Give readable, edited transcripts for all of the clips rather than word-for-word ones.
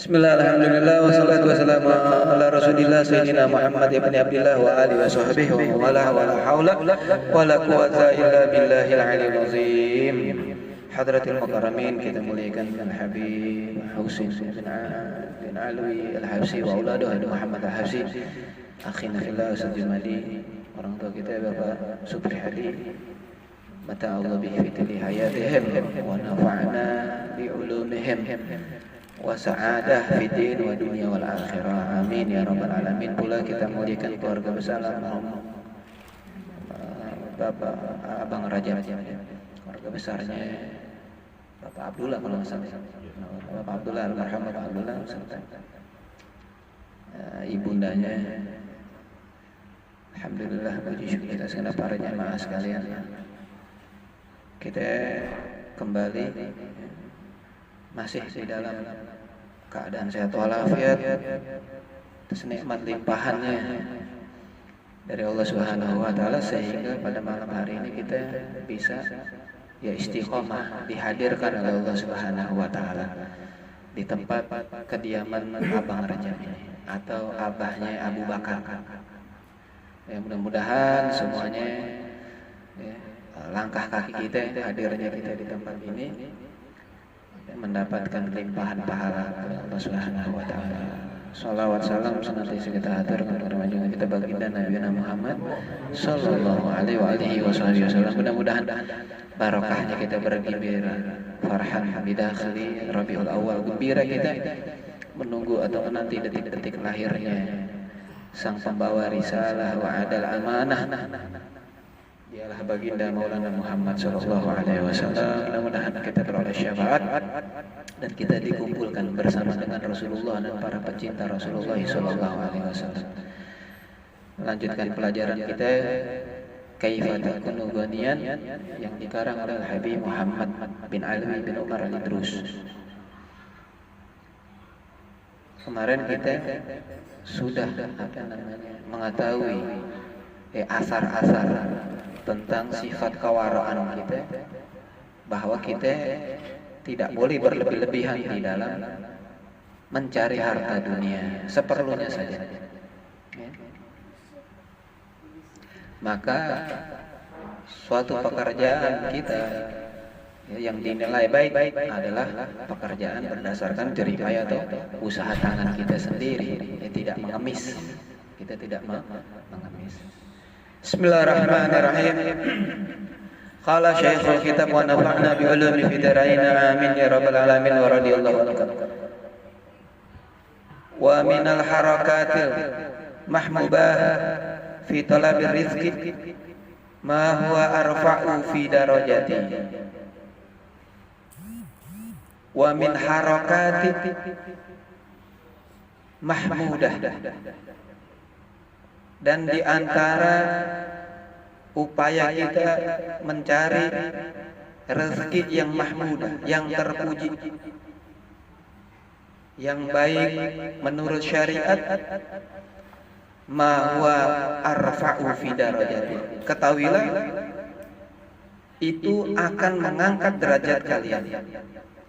Bismillah, alhamdulillah, wassalatu wassalamu ala rasulillah Sayyidina Muhammad ibn Abdillah wa alihi wa sahbihi wa la hawla wa la quwwata illa billahil aliyyil azim. Hadratil mukarramin, kita muliakan Al-Habib Husain bin Alwi Al-Habsyi wa auladuh Muhammad Al-Habsyi. Akhina fillah Ustaz Jumadi, orang tua kita Bapak Supri Hadi. Mata Allah bihi fitli hayatihim wa nafa'na bi ulumihim wa sa'adah fid din wa dunya wal akhirah, amin ya rabbal alamin. Pula kita muliakan keluarga besar Bapak Abang Rajab, keluarga besarnya Bapak Abdullah kalau nggak salah, Bapak Abdullah almarhum Bapak Abdullah serta ibundanya. Alhamdulillah, puji syukur kita segenap para jamaah sekalian. Kita kembali masih di dalam keadaan sehat walafiat, atas nikmat limpahannya dari Allah Subhanahu wa taala, sehingga pada malam hari ini kita bisa ya istiqomah dihadirkan oleh Allah Subhanahu wa taala di tempat kediaman Abang Rajab ini atau abahnya Abu Bakar. Ya, mudah-mudahan semuanya ya, langkah kaki kita, hadirnya kita di tempat ini mendapatkan limpahan pahala dari Allah Subhanahu wa taala. Shalawat salam senantiasa kita haturkan kepada junjungan kita baginda Nabi Muhammad sallallahu alaihi wasallam. Mudah-mudahan barokahnya kita bergembira, farhan bidakhli Rabiul Awal, gembira kita menunggu atau menanti detik-detik lahirnya sang pembawa risalah wa adal amanah, dialah baginda Maulana Muhammad sallallahu alaihi wasallam. Mudah-mudahan kita beroleh syafaat dan kita dikumpulkan bersama dengan Rasulullah dan para pecinta Rasulullah sallallahu alaihi wasallam. Melanjutkan pelajaran kita Kaifa takunu ghaniyan yang dikarang oleh Habib Muhammad bin Alwi bin Umar Al-Idrus. Kemarin kita sudah mengetahui asar-asar tentang sifat kewaraan kita, bahwa kita tidak boleh berlebih-lebihan di dalam mencari harta dunia, seperlunya saja. Maka suatu pekerjaan kita yang dinilai baik adalah pekerjaan berdasarkan jeripaya atau usaha tangan kita sendiri, tidak mengemis. Kita tidak mengemis. Bismillahirrahmanirrahim. Qala Syekhul Kitab wa nafa'na bi ulumi fid dharain, amin ya rabbal alamin wa radhiyallahu anhu. Wa minal harakatil mahmubah fi talabir rizqi ma huwa arfa'u fi darajati wa min harakati mahmudah, dan di antara upaya kita mencari rezeki yang mahmudah, yang terpuji, yang baik menurut syariat, ma huwa arfa'u fi darajati, ketahuilah itu akan mengangkat derajat kalian,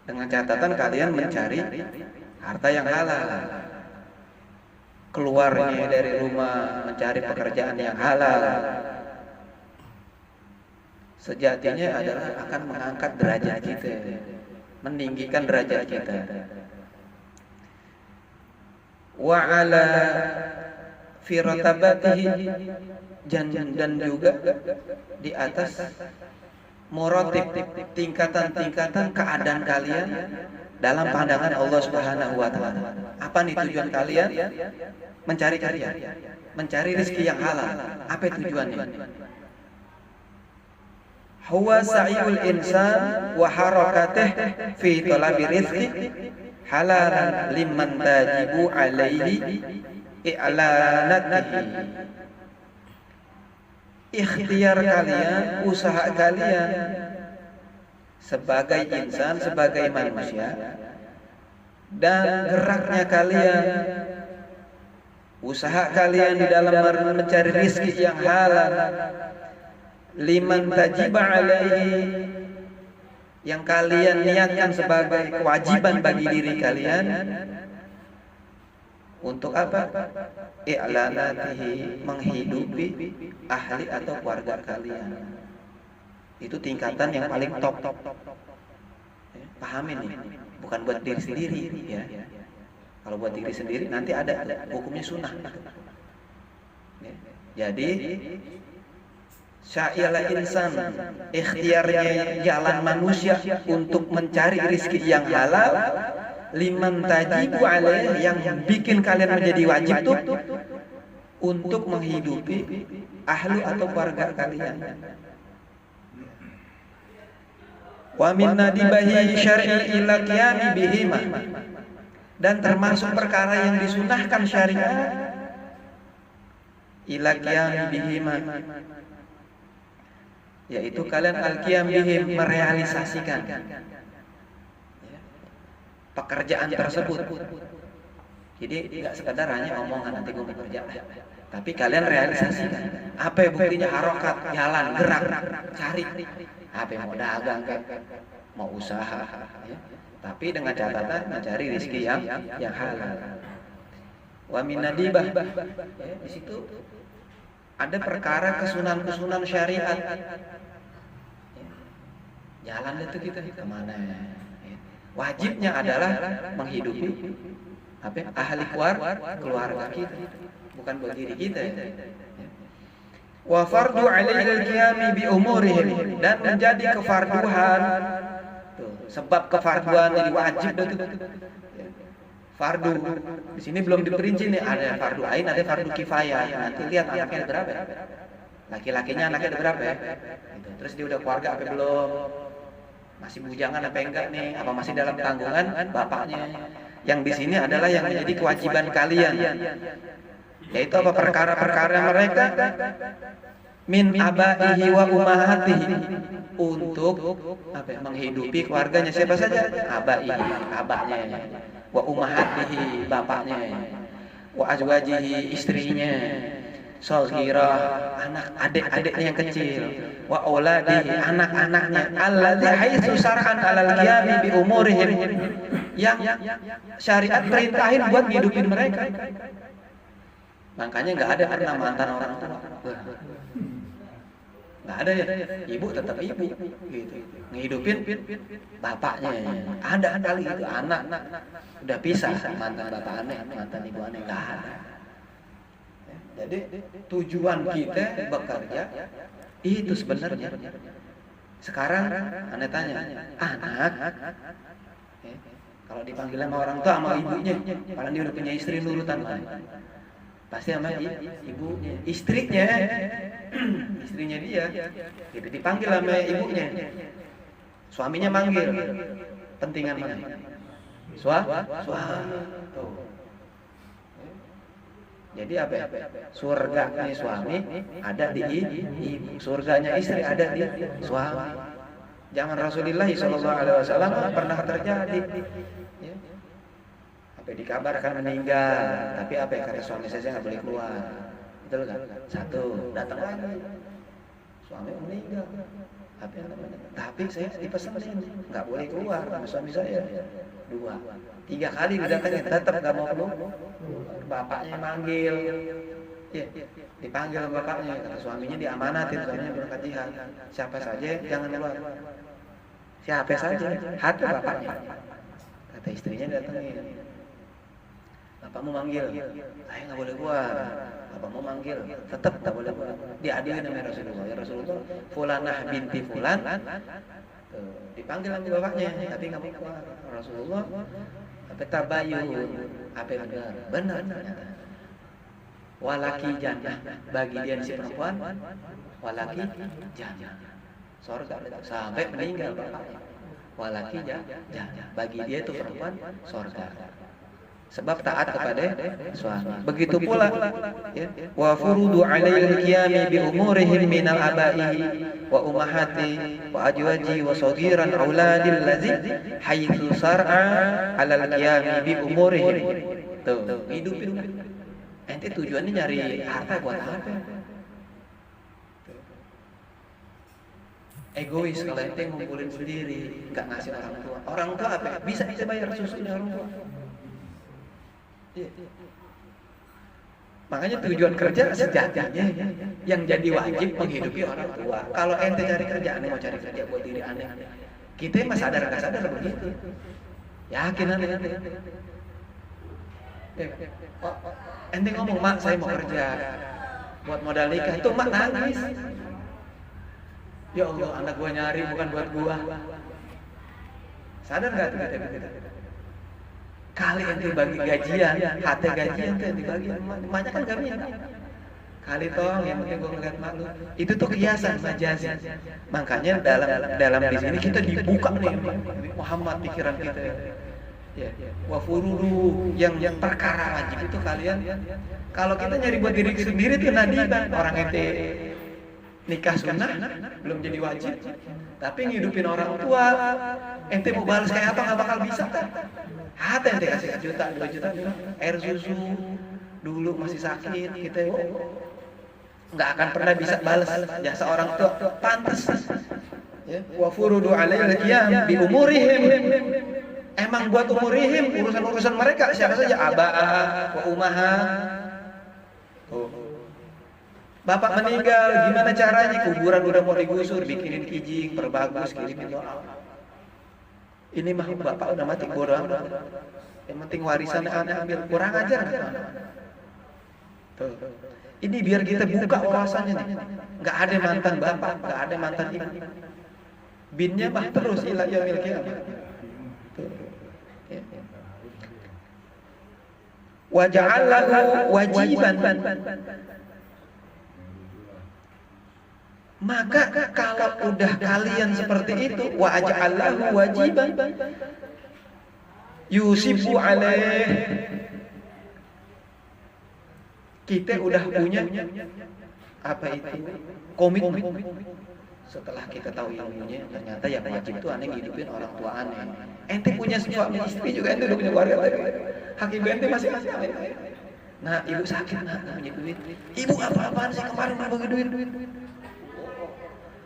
dengan catatan kalian mencari harta yang halal, keluarnya dari rumah mencari pekerjaan yang halal, sejatinya adalah akan mengangkat derajat kita, meninggikan derajat kita. Wa ala firatabatihi, dan juga di atas muratib, tingkatan-tingkatan keadaan kalian dalam pandangan Allah Subhanahu wa taala. Apa nih tujuan kalian mencari karya, mencari rezeki yang halal? Apa tujuannya? Huwa sa'yul insan wa harakatuh fi talabi rizqi halalan liman tajibu alaihi i'lanatihi. Ikhtiar kalian, usaha kalian sebagai insan, sebagai manusia, dan geraknya kalian, usaha kalian di dalam mencari rezeki yang halal, liman tajiba alaihi, yang kalian niatkan sebagai kewajiban bagi diri kalian, Untuk apa? I'lanatihi, menghidupi ahli atau keluarga kalian. Itu tingkatan yang paling top. Ya, pahamin nih, bukan buat diri sendiri ya. Kalau buat diri sendiri nanti ada hukumnya sunnah. Ya. Jadi sya'ila insan, ikhtiarnya jalan manusia untuk mencari rezeki yang halal, liman tajibu alaih, yang bikin kalian menjadi wajib tuh untuk menghidupi ahlu atau keluarga kalian. Wa min nadibahi syar'i ila qiyami bihima, dan termasuk perkara yang disunahkan syariat ila qiyami bihima, yaitu kalian al-qiyam bihim, merealisasikan pekerjaan tersebut. Jadi nggak sekedar hanya omongan nanti gue mau kerja, tapi kalian realisasikan. Apa buktinya? Harokat, jalan, gerak, cari. Apa yang mau dagang, mau usaha, ya. Tapi dengan catatan mencari rezeki yang halal. Wa min nadibah, ya, di situ ada perkara kesunan syariat. Ya. Jalan itu kita kemana? Ya. Wajibnya adalah menghidupi ahli keluarga kita, bukan buat diri kita. Ya. Wa fardu alaihi al-qiyami bi umurihim, dan menjadi kefarduan. Tuh, sebab kefarduan jadi wajib itu. Fardu. Di sini belum diperinci nih, ada fardu ain, ada fardu kifayah. Nanti lihat anaknya ada berapa. Laki-lakinya anaknya ada berapa ya? Gitu. Terus dia udah keluarga apa belum? Masih bujangan apa enggak nih? Apa masih dalam tanggungan bapaknya? Yang di sini adalah yang menjadi kewajiban kalian. Yaitu apa? Perkara-perkara mereka min abaihi wa ummahatihi, untuk apa? Menghidupi keluarganya. Siapa saja? Abaihi, abahnya, wa ummahatihi, bapaknya, wa azwajihi, istrinya, shaghirah, anak adik-adiknya yang kecil, wa auladihi, anak-anaknya, alladzi haitsu syar'an alal qiyami bi umurihim, yang syariat perintahin buat ngidupin mereka. Makanya nggak ada pernah mantan orang tua. Nggak ada ya, ibu tetap ibu gitu, ngehidupin bapaknya. Ada kali itu anak udah pisah, mantan bapak aneh, mantan ibu aneh, nggak ada. Jadi tujuan kita bekerja itu sebenarnya. Sekarang aneh tanya, anak kalau dipanggil sama orang tua sama ibunya, padahal dia udah punya istri nurutan kan? Pasti sama ibunya, istrinya dia, gitu, dipanggil sama ibunya, suaminya manggil, pentingan mana? Suami. Tuh. Jadi apa? Surganya suami ada di ibu, surganya istri ada di suami. Zaman Rasulullah SAW pernah terjadi. Ya. Apa dikabarkan meninggal, tapi apa yang kata suami saya nggak boleh keluar, betul kan? Satu, datang lagi, suami meninggal, apa yang namanya? Tapi saya dipesanin nggak boleh keluar sama suami saya. Dua, tiga kali didatangin, tetap nggak mau keluar. Bapaknya manggil, ya, dipanggil bapaknya, kata suaminya diamanatin, suaminya berangkat jihad. Siapa saja jangan keluar. Siapa saja, hati bapaknya. Kata istrinya datangin. Bapakmu manggil, saya nggak boleh keluar. Bapakmu manggil, tetap nggak boleh keluar. Diadilin sama Rasulullah. Ya Rasulullah, Fulanah binti Fulan, dipanggil sama bapaknya, tapi nggak mau keluar. Rasulullah, apa tabayun, apa yang benar ternyata. Walaki jannah, bagi dia si perempuan, walaki jannah, surga sampai meninggal bapaknya. Walaki jannah, bagi dia itu perempuan surga. Sebab taat kepada suami. Begitu pula ya, wa furudu alaihi qiyami bi umurihim minal abai wa ummahati wa ajwaji wa saghiran auladil ladzi haitsu sar'a alal qiyami bi umurihim. Tuh, hidupin. Ente tujuannya nyari harta buat apa? Egois kalau ente ngumpulin sendiri, enggak ngasih orang tua. Orang tua apa? Bisa bayar susunya orang tua. Makanya tujuan kerja sejatinya yang jadi wajib menghidupi orang tua. Kalau ente cari kerja, aneh mau cari kerja buat diri aneh. Kita mah sadar nggak sadar begitu. Yakin aneh. Oh, ente ngomong, mak saya mau kerja buat modal nikah, itu mak nangis. Ya Allah, anak gua nyari bukan buat gua. Sadar nggak tuh kita? Kali ente bagi gajian, hati gajian tuh dibagi, banyak kan kami kali tong yang penting gua ngeliat mak lu. Itu tuh kiasan majazi. Makanya dalam di sini kita dibuka nih Muhammad pikiran kita. Ya, wa fururu yang perkara wajib itu kalian. Kalau kita nyari buat diri sendiri tuh nadiban, orang ente nikah sunnah belum jadi wajib, tapi ngidupin orang tua, ente mau balas kayak apa nggak bakal bisa kan? Hati ente kasih sejuta, 2 juta, air susu dulu masih sakit, kita nggak akan pernah bisa balas jasa orang tua, pantas. Ya, wa furudu alaihi qiyam bi umurihim. Emang buat umurihim, urusan mereka siapa saja, abaa wa umaha. Bapak meninggal, gimana caranya? Kuburan udah mau digusur, bikinin kijing, perbagus, kirimin doa. Ini mah bapak udah mati, bodoh amat. Yang penting warisan aneh ambil, kurang ajar. Tuh. Ini biar kita buka wawasannya nih. Nggak ada mantan bapak, nggak ada mantan ibu. Binnya mah terus ila yaumil qiyamah. Wa ja'alahu wajiban. Maka kalau udah kalian seperti itu, wa aj'alahu wajiban yusibu alaih, kita udah punya apa itu komitmen. Setelah kita tahu ilmunya, ternyata yang wajib itu aneh ngidupin orang tua aneh. Ente punya suami istri juga, ente udah punya keluarga, hakim ente masih aneh. Nah, ibu sakit, nah, punya duit. Ibu apa-apaan sih kemarin mau bagi duit?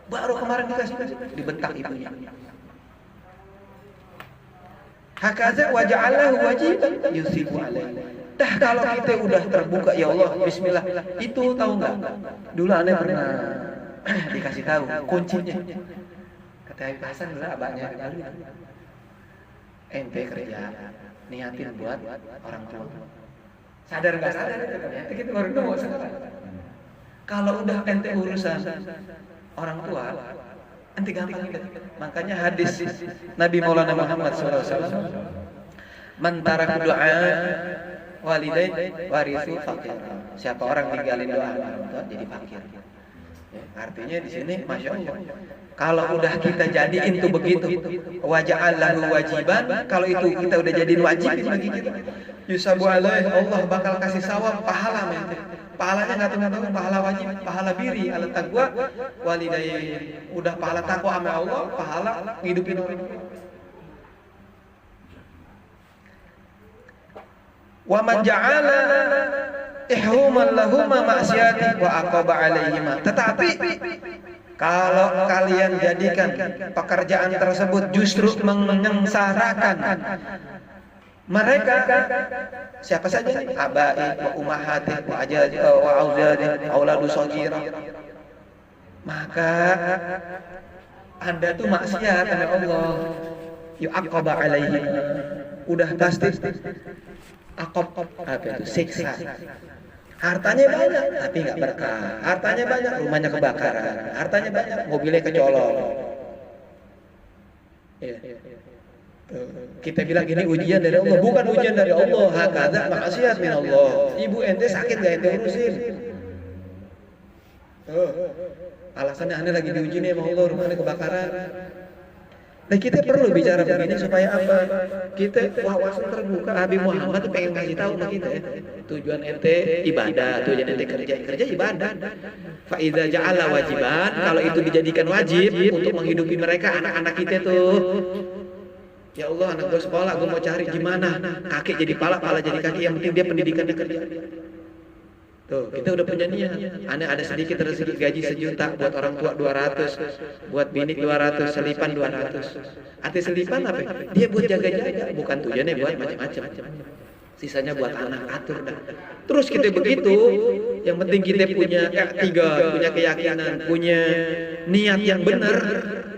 Baru kemarin dikasih, dibentak ibunya. Hakaza wa ja'alahu wajiban yusibu alaihi. Dah kalau kita udah terbuka, ya Allah, bismillah. Itu tahu enggak? Dulu aneh pernah dikasih tahu kuncinya. Kata Habib Hasan dulu abahnya kali. Ente kerja, niatin buat orang tua. Sadar enggak sadar? Ternyata kita baru nemu sekarang. Kalau udah ente urusan orang tua, ente gampang ingat. Makanya hadis Nabi Maulana Muhammad SAW, man taraka doa walidain warisu fakir. Siapa orang ninggalin doa orang tua jadi fakir. Ya, artinya di sini masya Allah. Kalau udah kita jadiin tuh begitu, waja'allahu wajiban. Kalau itu kita udah jadiin wajib bagi kita, yusabu alaihi, Allah bakal kasih sawab pahala mente. Pahalanya nggak tunggu-tunggu, pahala wajib, pahala biri, ala taqwa walidain. Udah pahala takwa sama Allah, pahala ngidupin orang. Wa man ja'ala ihruman lahuma ma'siyati wa aqaba alaihima. Tetapi kalau kalian jadikan pekerjaan tersebut justru menyengsarakan mereka, siapa saja, abai wa ummahati wa ajadi wa auzadi auladu shaghira, maka Anda tuh maksiat sama Allah. Yu'aqaba alaihi, udah pasti aqab, apa itu, siksa. Hartanya banyak tapi nggak berkah, hartanya banyak rumahnya kebakaran, hartanya banyak mobilnya kecolong. Ya. Kita bilang ini ujian dari Allah, bukan ujian dari Allah. Hakadza maksiat min Allah. Ibu ente sakit gak ente urusin. Alasannya anda lagi diuji nih sama Allah, rumahnya kebakaran. Nah kita perlu bicara begini supaya apa? Kita wawasan terbuka. Habib Muhammad tuh pengen kasih tahu sama kita ya. Tujuan ente ibadah, tujuan ente kerja ibadah. Fa idza ja'ala wajiban, kalau itu dijadikan wajib untuk menghidupi mereka, anak-anak kita tuh. Ya Allah, anak gue sekolah, gue mau cari gimana? Kaki jadi pala, pala jadi kaki, yang penting dia pendidikannya kerja. Tuh, kita udah punya niat. Aneh ada sedikit rezeki gaji 1 juta, buat orang tua 200, buat bini 200, selipan 200. Arti selipan apa? Dia buat jaga-jaga, bukan tujuannya buat macam-macam. sisanya buat anak, atur dah. Terus kita begitu, yang penting kita punya punya keyakinan, punya niat yang benar,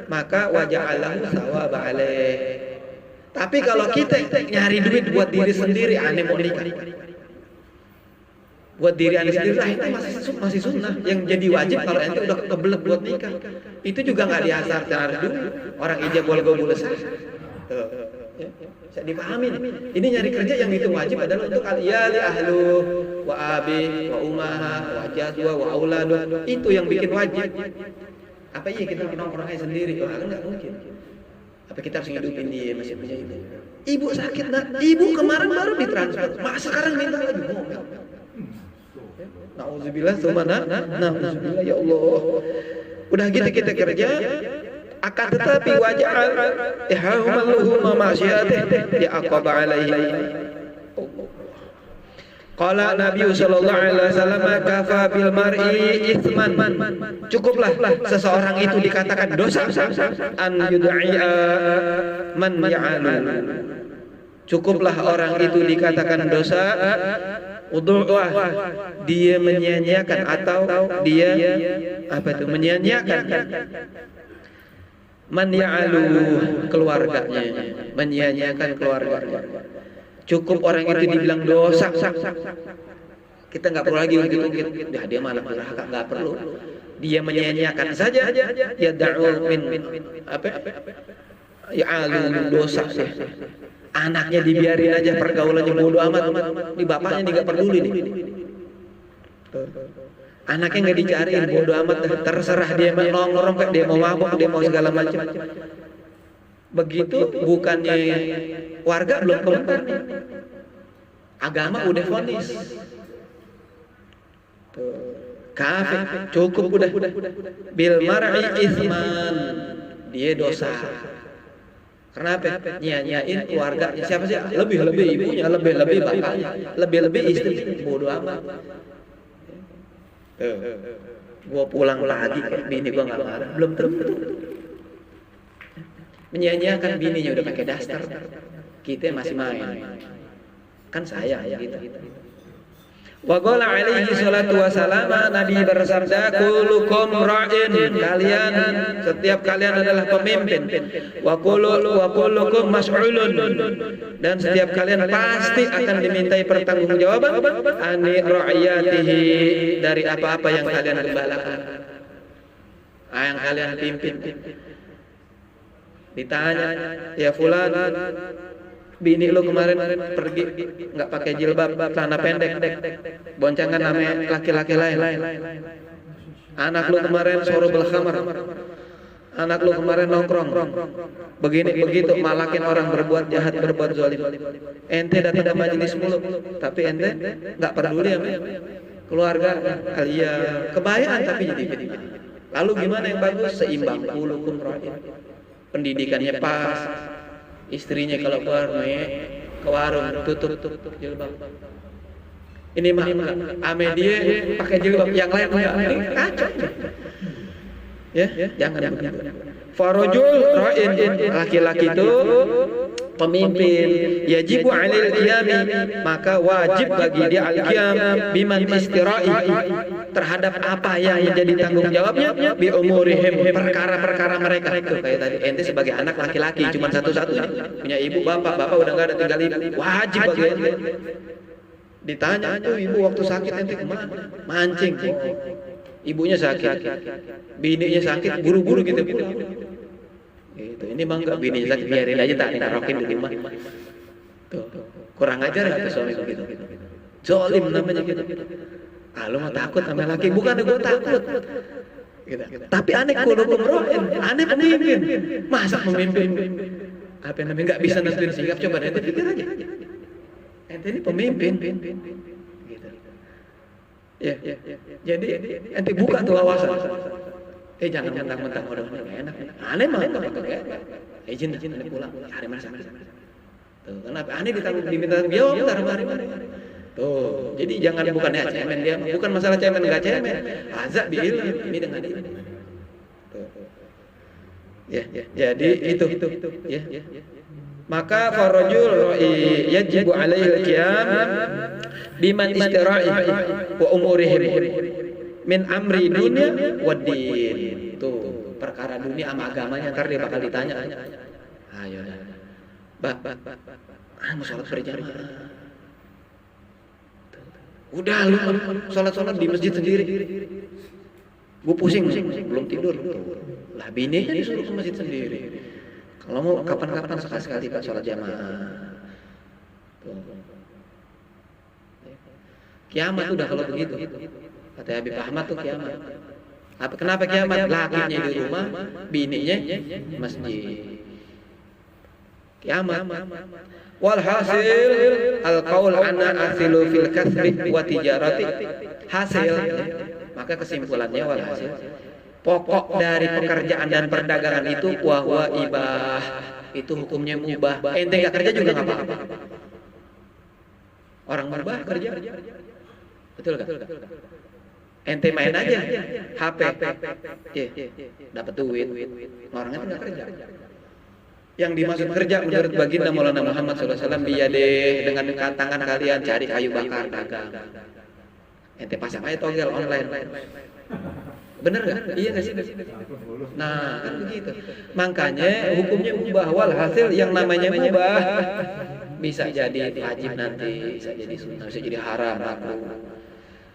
maka waja'alahu thawaba alaih. Tapi kalau kita nyari duit buat diri sendiri, aneh mau nikah. Buat diri aneh sendiri, itu masih sunnah. Yang jadi wajib kalau ente udah kebelet buat nikah. Itu juga nggak diasarkan harus dulu. Orang ijab wal qabul sah. Bisa dipahami nih. Ini nyari kerja yang itu wajib adalah untuk al-iyali ahlu wa abi wa umaha wa jadwa wa auladu. Itu yang bikin wajib. Apa iya kita nongkrongnya sendiri? Wah, kan nggak mungkin. Apa kita harus ngidupin dia masih punya ibu? Ibu sakit, nak. Ibu kemarin baru ditransfer. Masa sekarang minta lagi ngomel. Nauzubillah sumana. Nauzubillah ya Allah. Udah gitu kita kerja, akan tetapi waja'al ihaumaluhu ma'asyatih ya aqaba alaihi. Qala Nabi sallallahu alaihi wasallam kafa bil mar'i itsman. Cukuplah seseorang itu dikatakan dosa an yud'i'a man ya'alu. Cukuplah orang itu dikatakan dosa udhu'ah, dia menyia-nyiakan atau dia menyia-nyiakan man ya'alu, keluarganya, menyia-nyiakan keluarganya. Cukup orang itu dibilang dosa. Kita nggak perlu lagi ungkit-ungkit. Dia malah durhaka, nggak perlu. Dia menyia-nyiakan saja. Ya da'ul min ya'alu, dosa sih. Anaknya dibiarin aja pergaulannya bodoh amat. Di bapaknya nggak peduli nih. Anaknya nggak dicariin, bodoh amat. Terserah dia mau nongkrong, dia mau mabuk, dia mau segala macam. Begitu bukannya warga belum keluar nih. Agama udah vonis. Kafir, cukup udah. Bil mar'i itsman, dia dosa. Kenapa? Nyanyain keluarganya. Siapa sih? Lebih ibunya, lebih bapaknya, lebih istri. Bodoh amat. Gua pulang lagi, bini gua nggak marah. Belum tentu. Menyanyiakan bininya udah pakai daster. Kita masih main. Kan sayang gitu. Wa qala alaihi salatu wasalam, Nabi bersabda, kullukum ra'in, kalian setiap kalian adalah pemimpin. Wa kullukum mas'ulun, dan setiap kalian pasti akan dimintai pertanggungjawaban ani ra'iyatihi, dari apa-apa yang kalian gembalakan, yang kalian pimpin. Ditanya, ya fulan, bini lu kemarin pergi nggak pakai jilbab, celana pendek, boncengan sama laki-laki lain. Anak lu kemarin suruh belkhamar, anak lu kemarin nongkrong, begini begitu, malakin orang berbuat jahat, berbuat zalim. Ente datang ke majelis mulu, tapi ente nggak peduli sama keluarga. Iya, kebayaan tapi jadi. Lalu gimana yang bagus? Seimbang, kulukum ra'in. Pendidikannya pas, istrinya kalau keluar ke warung tutup jilbab. Ini mah ame dia pakai jilbab, yang lain enggak, kacau. Ya, jangan begitu. Farajul ra'in, laki-laki itu pemimpin, yajibu 'alil qiyami, maka wajib bagi dia al-qiyam biman istira'i, terhadap apa yang menjadi tanggung jawabnya, bi umurihim, perkara-perkara mereka. Itu kayak tadi, ente sebagai anak laki-laki cuma satu-satunya, punya ibu bapak udah enggak ada, tinggal ibu, wajib bagi ente. Ditanya, tuh ibu waktu sakit ente kemana? Mancing. Ibunya sakit, bininya sakit, buru-buru gitu. Gitu. Ini mah enggak, bininya sakit, biarin aja, tak ditarokin di rumah. Tuh, kurang ajar enggak tuh suami begitu? Zalim namanya gitu. Ah, lu mau takut sama laki? Bukan gue takut. Gitu. Tapi aneh kulukum ra'in, aneh pemimpin. Masa pemimpin? Apa namanya enggak bisa nentuin sikap? Coba ente pikir aja. Ente ini pemimpin. Gitu. Ya. Jadi ente buka tuh wawasan. Jangan mentang-mentang orang enak. Aneh mah enggak. Izin aneh pulang. Hari mana? Tuh, kenapa aneh diminta jawab hari mana? Tuh, jadi jangan, bukannya cemen dia, bukan masalah cemen enggak cemen. Azab diilmu ini dengan ini. Tuh. Ya, jadi itu. Ya. Maka farajul yajibu alaihi al-qiyam biman istira'i wa umurihim min amri dunia wa din. Tuh, perkara dunia sama agamanya ntar dia bakal ditanya. Ayo. Mau sholat berjamaah. Udah lu sholat di masjid sendiri. Gue pusing, belum tidur. Lah bininya disuruh ke masjid sendiri. Kalau mau kapan-kapan sekali-sekali Pak sholat jamaah. Kiamat udah kalau begitu. Kata Habib Ahmad tuh kiamat. Kenapa kiamat? Lakinya di rumah, bininya masjid. Kiamat. Walhasil al-qaul anna asilu fil kasri wa tijarati. Hasil, maka kesimpulannya walhasil, pokok dari pekerjaan dan perdagangan itu wahwa ibah, itu hukumnya mubah. Ente nggak kerja juga nggak apa-apa. Orang mubah kerja, betul nggak? Ente main aja, HP, dapat duit. Orangnya nggak kerja. Yang dimaksud kerja menurut baginda Maulana Muhammad SAW biyadeh, dengan tangan kalian cari kayu bakar dagang. Ente pasang aja togel online. Bener gak? Iya gak sih? Nah kan begitu. Makanya hukumnya mubah. Walhasil yang namanya mubah bisa jadi wajib nanti, bisa jadi sunnah, bisa jadi haram, makruh.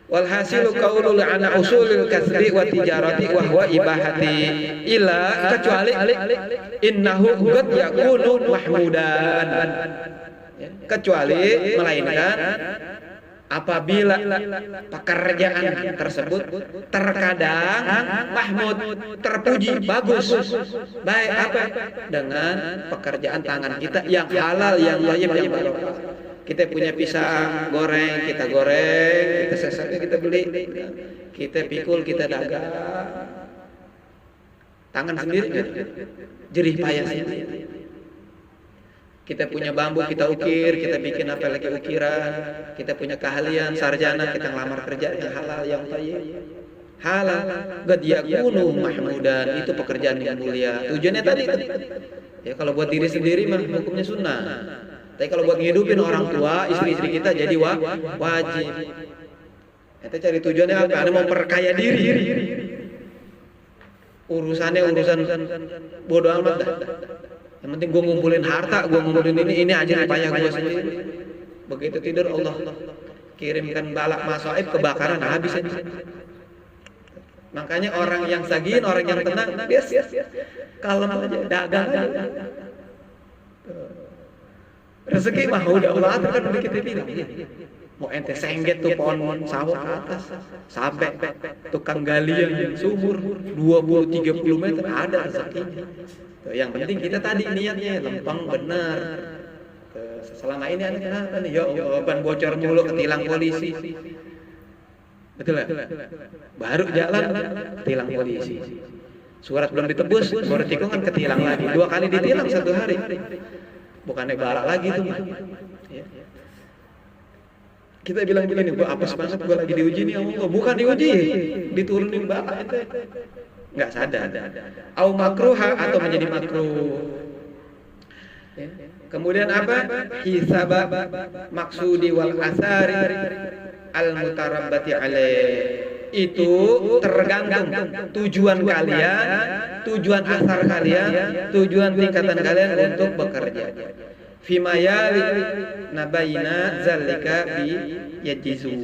Walhasilu qaulul ana usulil kasbi wa tijarati wa huwa ibahati ila, kecuali innahu qad yakunu mahmudan, kecuali melainkan apabila pekerjaan tersebut terkadang mahmud, terpuji, bagus, baik apa dengan pekerjaan tangan kita yang halal, yang thayyib, yang barokah. Kita punya pisang goreng, kita goreng, kita sesak, kita beli, kita pikul, kita dagang, tangan sendiri, jerih payah sendiri. Kita punya bambu, kita ukir, kita bikin apa lagi ukiran. Kita punya keahlian, sarjana, kita ngelamar kerja yang halal, yang thayyib. Halal, qad yakunu mahmudan, itu pekerjaan yang mulia. Tujuannya tadi ya kalau buat diri sendiri mah hukumnya sunnah. Tapi kalau buat ngidupin orang tua, istri-istri kita jadi wajib. Kita cari tujuannya apa? Anda mau perkaya diri. Urusannya urusan bodoh amat dah. Yang penting gue ngumpulin harta, gue ngumpulin ini aja payah gue sendiri. Begitu tidur Allah kirimkan balak masaib, kebakaran, habis aja. Makanya orang yang sagiin, orang yang tenang, biasa. Kalem aja, dagang aja. Rezeki mah udah Allah atur kan, udah kita bilang. Mau ente sengget tuh pohon sawah ke atas, sampai tukang galian yang sumur 20-30 meter ada rezekinya. Yang penting kita tadi niatnya lempeng benar. Selama ini ada kenapa nih? Ya Allah, ban bocor mulu, ketilang polisi. Betul ya? Baru jalan ketilang polisi. Surat belum ditebus, baru tikungan ketilang lagi. 2 kali ditilang 1 hari. Bukannya balak lagi tuh. Ya. Kita bilang begini, gua apes banget, gua lagi diuji nih Allah. Bukan diuji, diturunin balak itu. Nggak sadar. Au makruha, atau menjadi makruh. Ya. Kemudian apa? Hisaba maksudi wal asari al mutarabbati alaih. Itu tergantung tujuan kalian, tujuan asar kalian, tujuan tingkatan kalian untuk bekerja. Fima yali nabaina zalika bi yajizu.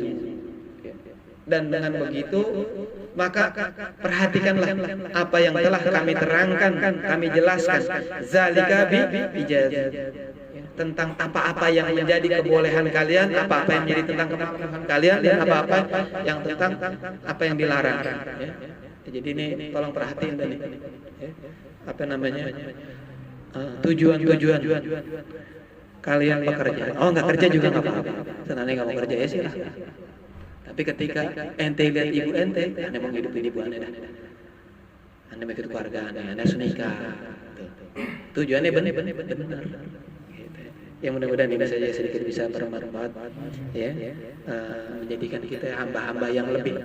Dan dengan begitu maka perhatikanlah apa yang telah kami terangkan, kami jelaskan, zalika bi ijazah, tentang apa-apa yang menjadi kebolehan kalian, apa-apa yang menjadi tentang kemampuan kalian, dan apa-apa yang tentang apa yang dilarang. Ya. Jadi ini tolong perhatiin tadi. Ya. Apa namanya? Tujuan-tujuan kalian bekerja. Oh, nggak kerja juga nggak apa-apa. Senangnya nggak mau kerja ya sih. Tapi ketika ente lihat ibu ente, anda mau ngidupin ibu anda dah. Anda mau ikut keluarga anda harus nikah. Tujuannya benar. Yang mudah-mudahan ini saja sedikit bisa bermanfaat, ya, menjadikan kita hamba-hamba yang lebih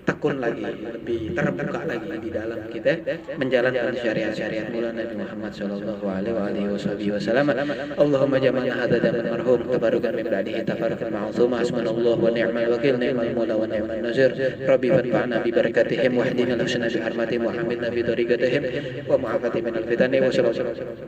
tekun lagi, lebih terbuka lagi di dalam kita menjalankan syariat-syariat mula Nabi Muhammad sallallahu alaihi wasallam. Allahumma jama'na hadza daman marhum tabarukan min ba'dihi tafarruqan ma'zuma hasbunallahu wa ni'mal wakil ni'mal maula wa ni'man nasir. Rabbi fadfa'na bi barakatihim wahdina lahsana bi hurmati Muhammad nabi tariqatihim wa mu'afati min al-fitani wa sallallahu